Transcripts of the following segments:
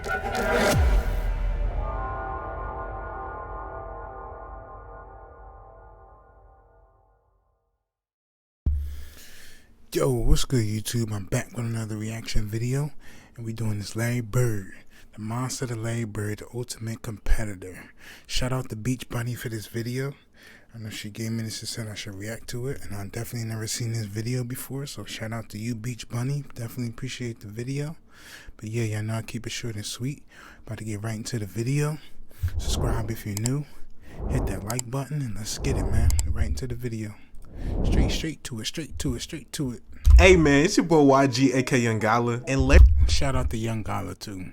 Yo, what's good, YouTube? I'm back with another reaction video, and we're doing this Larry Bird, the monster of Larry Bird, the ultimate competitor. Shout out to Beach Bunny for this video. I know she gave me this and said I should react to it, and I've definitely never seen this video before, so shout out to you, Beach Bunny. Definitely appreciate the video. But yeah, y'all know I keep it short and sweet. About to get right into the video. Subscribe if you're new. Hit that like button, and let's get it, man. Right into the video. Straight to it. Hey man, it's your boy YG, aka Young Gala, and shout out to Young Gala too.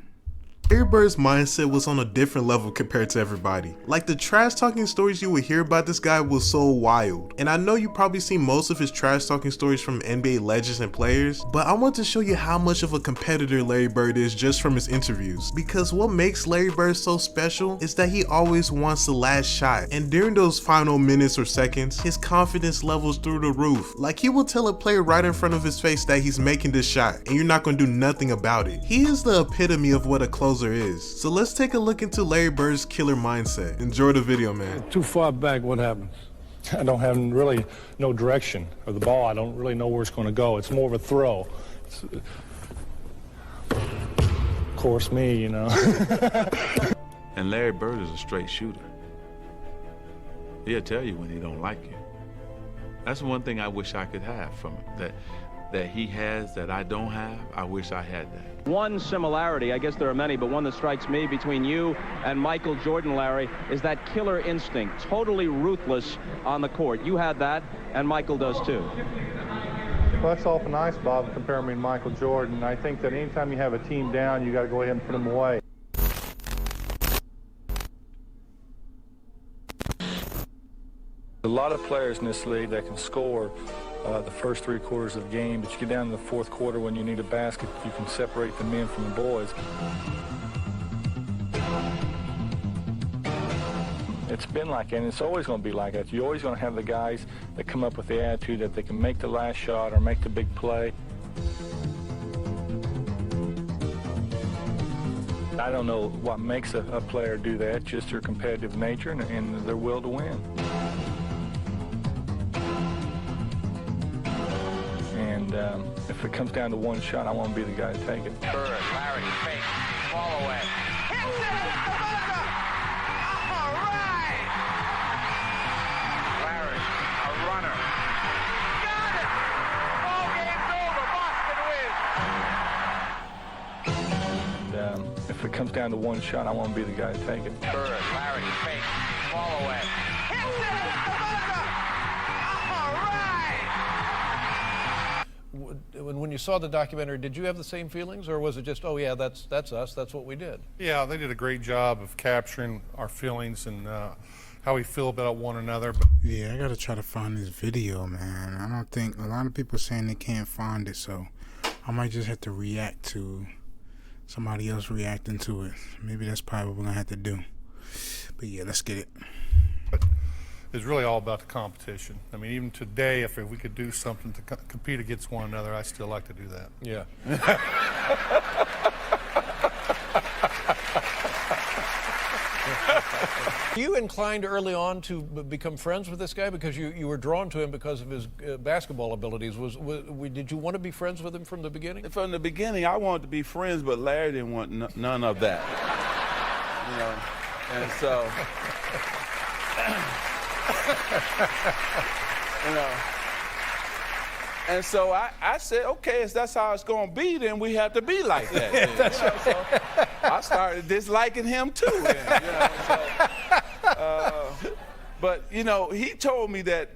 Larry Bird's mindset was on a different level compared to everybody. Like, the trash talking stories you would hear about this guy was so wild. And I know you probably seen most of his trash talking stories from NBA legends and players, but I want to show you how much of a competitor Larry Bird is just from his interviews. Because what makes Larry Bird so special is that he always wants the last shot. And during those final minutes or seconds, his confidence levels through the roof. Like, he will tell a player right in front of his face that he's making this shot, and you're not going to do nothing about it. He is the epitome of what a closer is. So let's take a look into Larry Bird's killer mindset. Enjoy the video, man. Too far back, what happens? I don't have really no direction of the ball. I don't really know where it's going to go. It's more of a throw. Of course, me, you know. And Larry Bird is a straight shooter. He'll tell you when he don't like you. That's one thing I wish I could have from him. That he has that I don't have. I wish I had that. One similarity, I guess there are many, but one that strikes me between you and Michael Jordan, Larry, is that killer instinct, totally ruthless on the court. You had that, and Michael does too. Well, that's awful nice, Bob, comparing me to Michael Jordan. I think that anytime you have a team down, you got to go ahead and put them away. A lot of players in this league that can score the first 3 quarters of the game, but you get down to the 4th quarter when you need a basket, you can separate the men from the boys. It's been like that, and it's always going to be like that. You're always going to have the guys that come up with the attitude that they can make the last shot or make the big play. I don't know what makes a player do that, just their competitive nature and their will to win. And if it comes down to one shot, I want to be the guy to take it. Bird, Larry, fake, fall away. Hits it! All right! Larry, a runner. Got it! Ball game's over. Boston wins. And if it comes down to one shot, I want to be the guy to take it. Bird, Larry, fake, fall away. Hits it! All right! When you saw the documentary, did you have the same feelings, or was it just, oh yeah, that's us, that's what we did? Yeah, they did a great job of capturing our feelings and how we feel about one another. Yeah, I gotta try to find this video, man. I don't think a lot of people saying they can't find it, so I might just have to react to somebody else reacting to it. Maybe that's probably what we're gonna have to do. But yeah, let's get it. But it's really all about the competition. I mean, even today, if we could do something to compete against one another, I still like to do that. Yeah. You inclined early on to become friends with this guy because you were drawn to him because of his basketball abilities. Did you want to be friends with him from the beginning? From the beginning, I wanted to be friends, but Larry didn't want none of that. You know, and so, you know, and so I said, okay, if that's how it's going to be, then we have to be like that. Then, That's you know? right. So I started disliking him too. Then, you know, so, but you know, he told me that,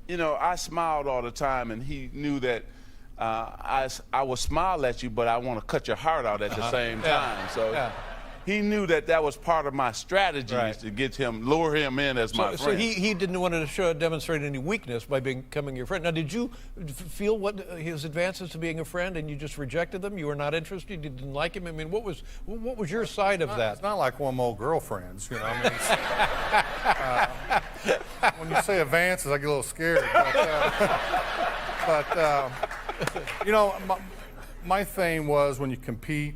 you know, I smiled all the time, and he knew that I will smile at you, but I want to cut your heart out at the same time. So. He knew that was part of my strategy, is to get him, lure him in as my friend. So he didn't want to demonstrate any weakness by becoming your friend. Now, did you feel what his advances to being a friend, and you just rejected them? You were not interested. You didn't like him. I mean, what was your side of that? It's not like one of my old girlfriends, you know. I mean, when you say advances, I get a little scared. But you know, my thing was when you compete,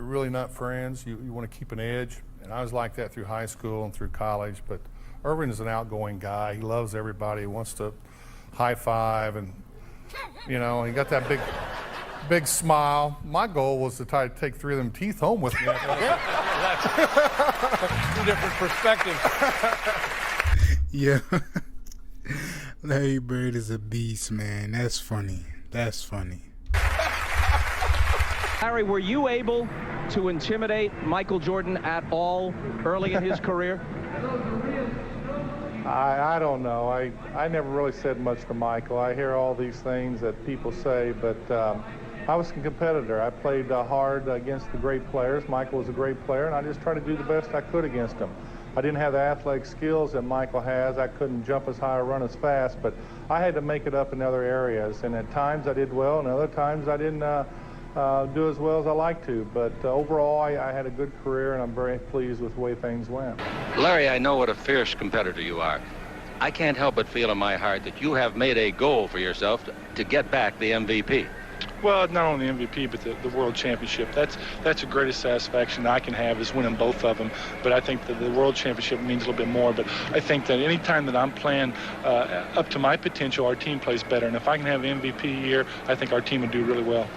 you're really not friends. You want to keep an edge. And I was like that through high school and through college. But Irvin is an outgoing guy. He loves everybody. He wants to high five, and you know, he got that big smile. My goal was to try to take 3 of them teeth home with me. That's 2 different perspectives. Yeah. Larry Bird is a beast, man. That's funny. That's funny. Larry, were you able to intimidate Michael Jordan at all early in his career? I don't know. I never really said much to Michael. I hear all these things that people say, but I was a competitor. I played hard against the great players. Michael was a great player, and I just tried to do the best I could against him. I didn't have the athletic skills that Michael has. I couldn't jump as high or run as fast, but I had to make it up in other areas. And at times I did well, and other times I didn't do as well as I like to. But overall, I had a good career, and I'm very pleased with the way things went. Larry, I know what a fierce competitor you are. I can't help but feel in my heart that you have made a goal for yourself to get back the MVP. Well, not only the MVP, but the World Championship. That's the greatest satisfaction I can have is winning both of them. But I think that the World Championship means a little bit more. But I think that any time that I'm playing up to my potential, our team plays better. And if I can have an MVP year, I think our team would do really well.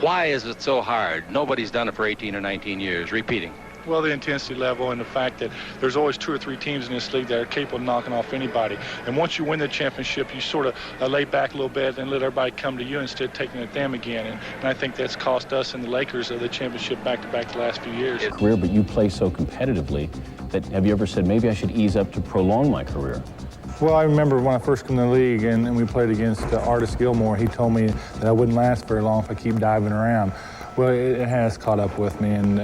Why is it so hard? Nobody's done it for 18 or 19 years, repeating. Well, the intensity level and the fact that there's always 2 or 3 teams in this league that are capable of knocking off anybody. And once you win the championship, you sort of lay back a little bit and let everybody come to you instead of taking it at them again. And I think that's cost us and the Lakers the championship back-to-back the last few years. Career, but you play so competitively that have you ever said, maybe I should ease up to prolong my career? Well, I remember when I first came to the league and we played against Artis Gilmore, he told me that I wouldn't last very long if I keep diving around. Well, it has caught up with me, and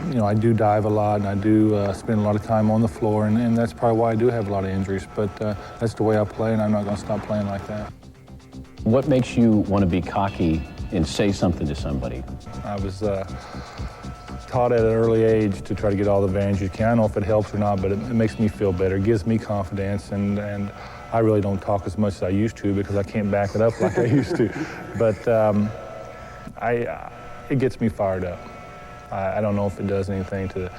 you know, I do dive a lot, and I do spend a lot of time on the floor, and that's probably why I do have a lot of injuries. But that's the way I play, and I'm not going to stop playing like that. What makes you want to be cocky and say something to somebody? I was taught at an early age to try to get all the advantage you can. I don't know if it helps or not, but it makes me feel better. It gives me confidence, and I really don't talk as much as I used to because I can't back it up like I used to. But it gets me fired up. I don't know if it does anything to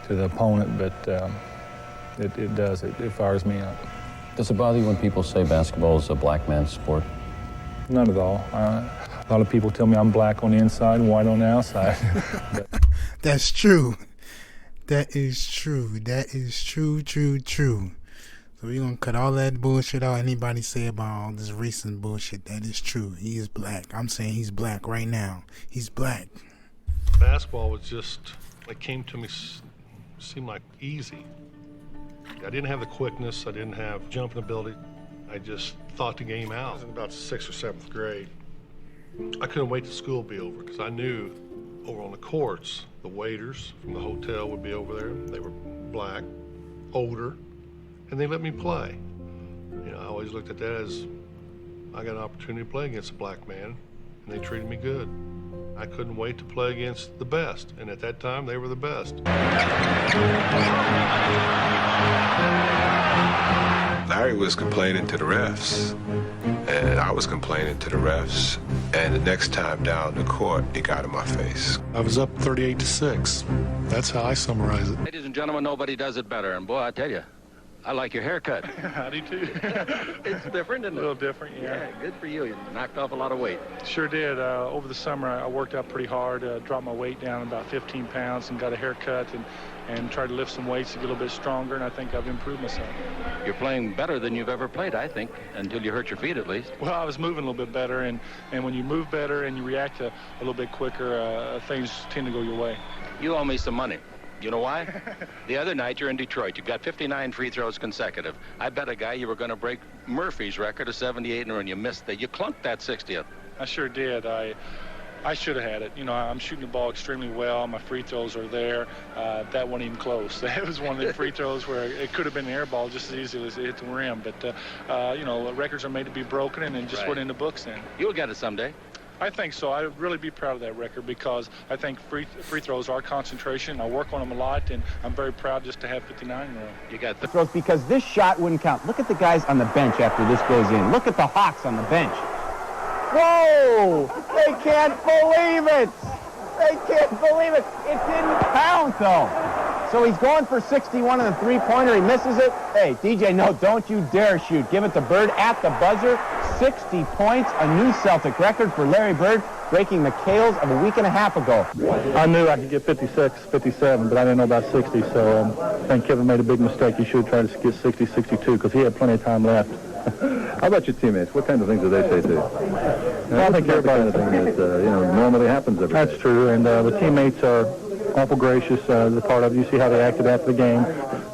the opponent, but it does. It fires me up. Does it bother you when people say basketball is a black man's sport? Not at all. A lot of people tell me I'm black on the inside and white on the outside. That's true. That is true. That is true. So we're going to cut all that bullshit out anybody say about all this recent bullshit. That is true. He is black. I'm saying he's black right now. He's black. Basketball was just, it came to me, seemed like easy. I didn't have the quickness. I didn't have jumping ability. I just thought the game out. I was in about 6th or 7th grade. I couldn't wait till school to be over because I knew over on the courts, the waiters from the hotel would be over there. They were black, older, and they let me play. You know, I always looked at that as I got an opportunity to play against a black man, and they treated me good. I couldn't wait to play against the best, and at that time, they were the best. Larry was complaining to the refs, and I was complaining to the refs, and the next time down the court, he got in my face. I was up 38-6. That's how I summarize it. Ladies and gentlemen, nobody does it better, and boy, I tell you, I like your haircut. I do too. It's different, isn't it? A little different, yeah. Good for you. You knocked off a lot of weight. Sure did. Over the summer, I worked out pretty hard, dropped my weight down about 15 pounds and got a haircut and tried to lift some weights to get a little bit stronger, and I think I've improved myself. You're playing better than you've ever played, I think, until you hurt your feet at least. Well, I was moving a little bit better, and when you move better and you react a little bit quicker, things tend to go your way. You owe me some money. You know why? The other night you're in Detroit. You got 59 free throws consecutive. I bet a guy you were going to break Murphy's record of 78 in a row, and you missed that. You clunked that 60th. I sure did. I should have had it. You know, I'm shooting the ball extremely well. My free throws are there. That wasn't even close. That was one of the free throws where it could have been an air ball just as easily as it hit the rim. But, you know, records are made to be broken, and it just went in the books then. You'll get it someday. I think so. I'd really be proud of that record because I think free throws are concentration. I work on them a lot, and I'm very proud just to have 59 in a row. You got the throws because this shot wouldn't count. Look at the guys on the bench after this goes in. Look at the Hawks on the bench. Whoa! They can't believe it! They can't believe it. It didn't count, though. So he's going for 61 on the three-pointer. He misses it. Hey, DJ, no, don't you dare shoot. Give it to Bird at the buzzer. 60 points, a new Celtic record for Larry Bird, breaking the Cales of a week and a half ago. I knew I could get 56, 57, but I didn't know about 60, so I think Kevin made a big mistake. He should have tried to get 60, 62, because he had plenty of time left. How about your teammates? What kind of things do they say to you? I think everybody... Kind of thing that, normally happens every day. That's true, and the teammates are awful gracious, the part of it. You see how they acted after the game.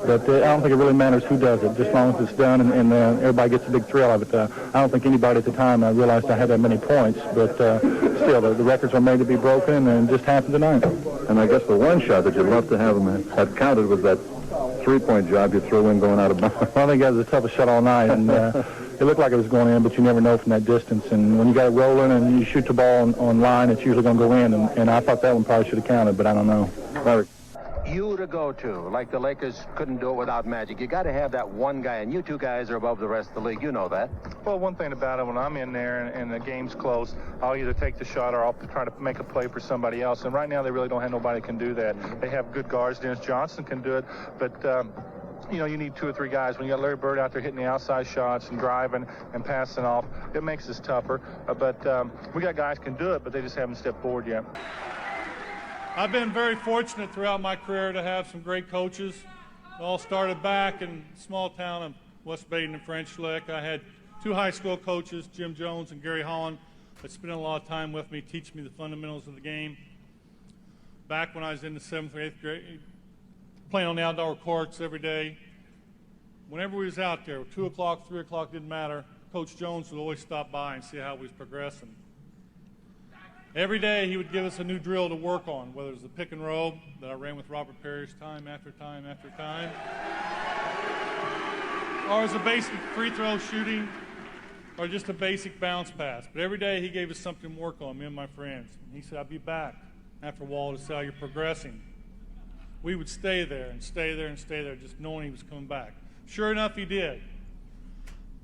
But I don't think it really matters who does it, just as long as it's done and everybody gets a big thrill of it. I don't think anybody at the time realized I had that many points, but still, the records are made to be broken, and it just happened tonight. And I guess the one shot that you'd love to have them have counted was that three-point job you threw in going out of bounds. Well, I think that was the toughest shot all night, and it looked like it was going in, but you never know from that distance. And when you got it rolling and you shoot the ball on line, it's usually going to go in, and I thought that one probably should have counted, but I don't know. Larry. You to go to, like the Lakers couldn't do it without Magic. You got to have that one guy, and you two guys are above the rest of the league. You know that. Well, one thing about it, when I'm in there and the game's close, I'll either take the shot or I'll try to make a play for somebody else. And right now, they really don't have nobody that can do that. They have good guards. Dennis Johnson can do it, but you need 2 or 3 guys. When you got Larry Bird out there hitting the outside shots and driving and passing off, it makes us tougher. But we got guys who can do it, but they just haven't stepped forward yet. I've been very fortunate throughout my career to have some great coaches. It all started back in a small town of West Baden and French Lick. I had 2 high school coaches, Jim Jones and Gary Holland, that spent a lot of time with me, teaching me the fundamentals of the game. Back when I was in the 7th or 8th grade, playing on the outdoor courts every day. Whenever we was out there, 2 o'clock, 3 o'clock, didn't matter, Coach Jones would always stop by and see how we was progressing. Every day he would give us a new drill to work on, whether it was the pick and roll that I ran with Robert Parrish time after time after time, or as a basic free throw shooting, or just a basic bounce pass. But every day he gave us something to work on, me and my friends. And he said, I'll be back after a while to see how you're progressing. We would stay there and stay there and stay there, just knowing he was coming back. Sure enough, he did.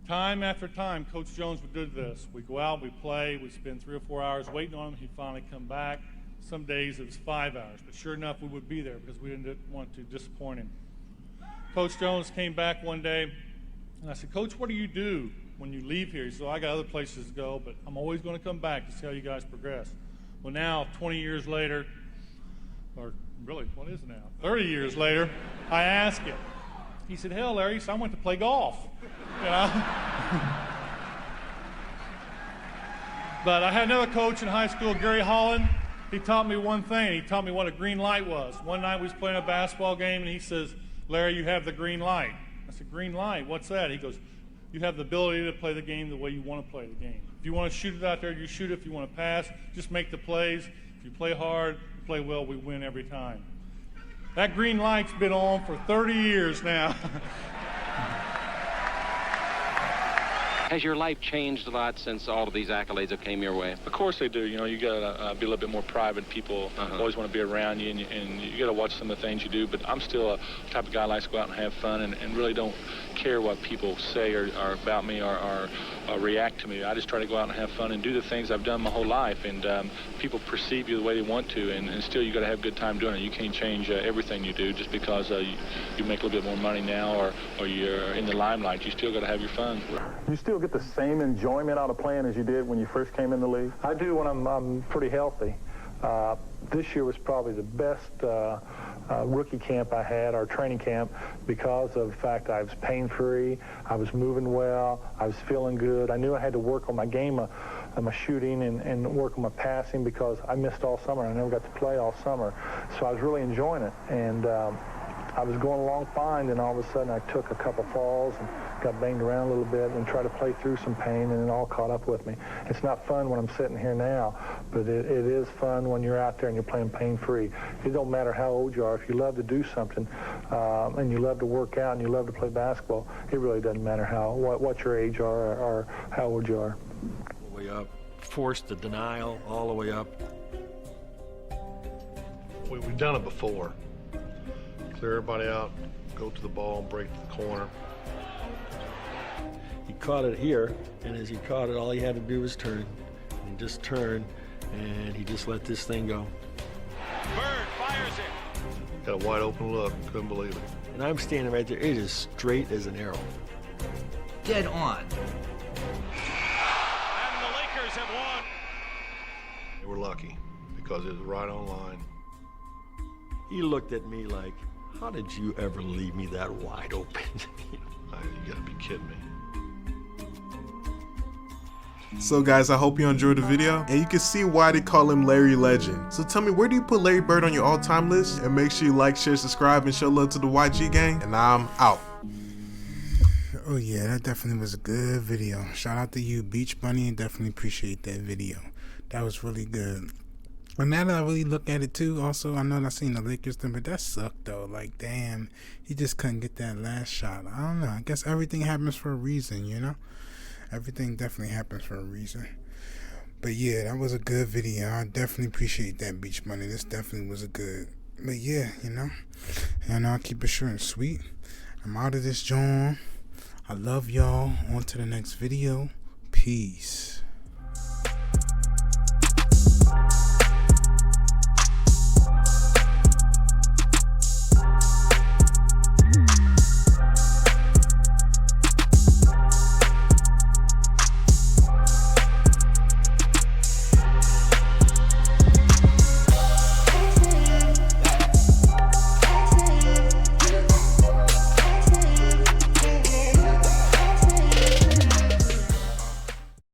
Time after time, Coach Jones would do this. We'd go out, we'd play, we'd spend 3 or 4 hours waiting on him. He'd finally come back. Some days it was 5 hours, but sure enough, we would be there because we didn't want to disappoint him. Coach Jones came back one day, and I said, Coach, what do you do when you leave here? He said, I got other places to go, but I'm always going to come back to see how you guys progress. Well, now, 20 years later, or really, what is it now? 30 years later, I asked him. He said, hell, Larry, so I went to play golf. But I had another coach in high school, Gary Holland. He taught me one thing. He taught me what a green light was. One night we was playing a basketball game, and he says, Larry, you have the green light. I said, green light? What's that? He goes, you have the ability to play the game the way you want to play the game. If you want to shoot it out there, you shoot it. If you want to pass, just make the plays. If you play hard, you play well, we win every time. That green light's been on for 30 years now. Has your life changed a lot since all of these accolades have came your way? Of course they do. You got to be a little bit more private. People always want to be around you, and you got to watch some of the things you do. But I'm still a type of guy who likes to go out and have fun and really don't care what people say or about me or react to me. I just try to go out and have fun and do the things I've done my whole life. And people perceive you the way they want to, and still you got to have a good time doing it. You can't change everything you do just because you make a little bit more money now or you're in the limelight. You still got to have your fun. You still get the same enjoyment out of playing as you did when you first came in the league? I do when I'm pretty healthy. This year was probably the best rookie camp I had, our training camp, because of the fact I was pain-free, I was moving well, I was feeling good. I knew I had to work on my game, my shooting, and work on my passing because I missed all summer. I never got to play all summer. So I was really enjoying it. And I was going along fine, and all of a sudden I took a couple falls and got banged around a little bit and tried to play through some pain, and it all caught up with me. It's not fun when I'm sitting here now, but it is fun when you're out there and you're playing pain-free. It don't matter how old you are. If you love to do something and you love to work out and you love to play basketball, it really doesn't matter what your age are or how old you are. All the way up, forced the denial all the way up. We've done it before. Clear everybody out, go to the ball, and break to the corner. He caught it here, and as he caught it, all he had to do was turn. And he just turned, and he just let this thing go. Bird fires it. Got a wide open look. Couldn't believe it. And I'm standing right there. It is straight as an arrow. Dead on. And the Lakers have won. They were lucky because it was right on line. He looked at me like, how did you ever leave me that wide open? You gotta be kidding me. So guys, I hope you enjoyed the video, and you can see why they call him Larry Legend. So tell me, where do you put Larry Bird on your all-time list? And make sure you like, share, subscribe, and show love to the YG gang, and I'm out. Oh yeah, that definitely was a good video. Shout out to you, Beach Bunny, and definitely appreciate that video. That was really good. But now that I really look at it too, also, I know I seen the Lakers thing, but that sucked though. Like, damn, he just couldn't get that last shot. I don't know. I guess everything happens for a reason, you know? Everything definitely happens for a reason. But yeah, that was a good video. I definitely appreciate that, Beach Bunny. This definitely was a good. But yeah, you know, I'll keep it short and sweet. I'm out of this joint. I love y'all. On to the next video. Peace.